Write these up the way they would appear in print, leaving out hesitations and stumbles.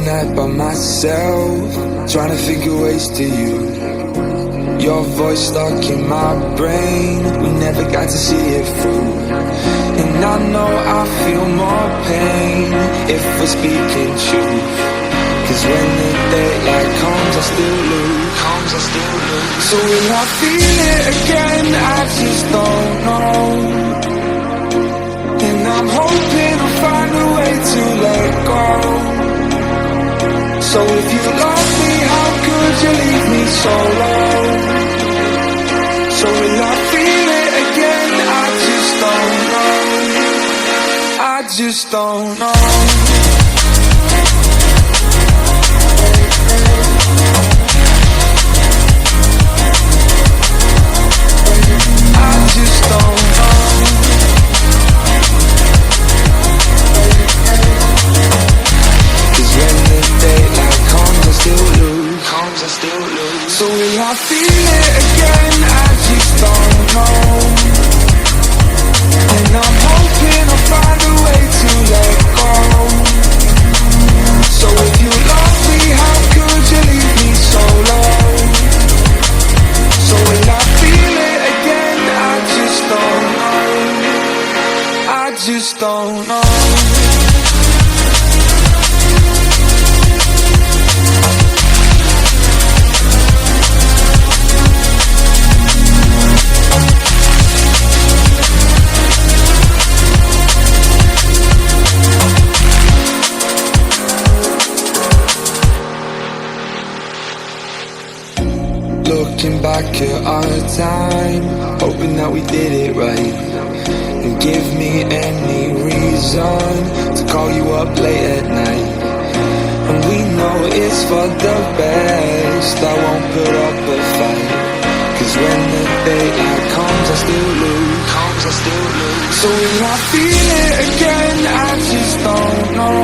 night by myself, trying to figure ways to you. Your voice stuck in my brain, we never got to see it through. And I know I feel more pain if we're speaking truth. Cause when the daylight comes I still lose. So will I feel it again? I just don't know. And I'm hoping I'll find a way to let go. So if you love me, how could you leave me so low? So will I feel it again? I just don't know. I just don't know. I just don't know. Cause when the daylight comes I still lose. So will I feel it again? I just don't know. And I'm hoping I'll find a way to let go. So if you love me, how could you leave me so low? So will I feel it again? I just don't know. I just don't know. Looking back at our time, hoping that we did it right. And give me any reason to call you up late at night. And we know it's for the best, I won't put up a fight. Cause when the daylight comes I still lose. So will I feel it again? I just don't know.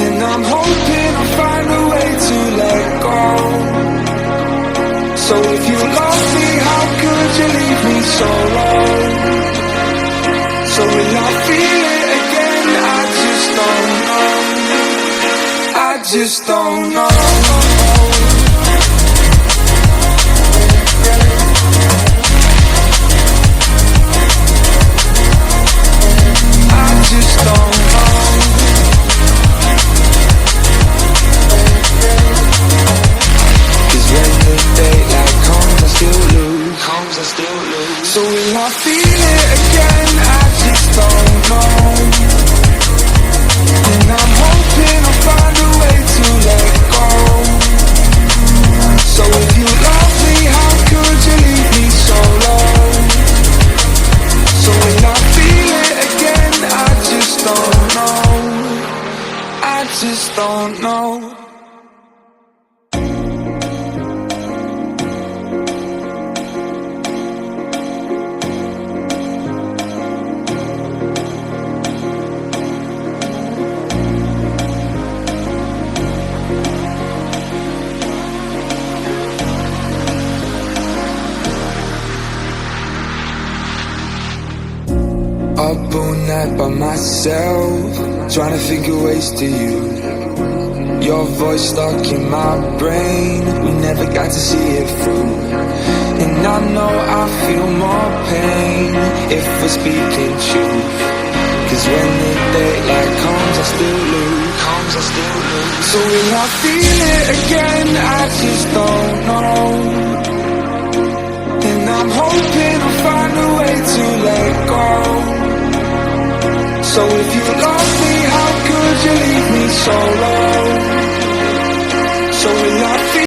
And I'm hoping I'll find a way to let go. So if you love me, how could you leave me so low? So will I feel it again? I just don't know. I just don't know. I just don't know. Cause when the daylight comes I still lose. So will I feel it again? I just don't know. And I'm hoping I'll find a way to let go. So if you love me, how could you leave me so low? So will I feel it again? I just don't know. I just don't know. Up all night by myself, trying to figure ways to you. Your voice stuck in my brain, we never got to see it through. And I know I feel more pain if we're speaking truth. Cause when the daylight comes I still lose. So will I feel it again? I just don't know. And I'm hoping I'll find a way to let go. So if you love me, how could you leave me so low? So will I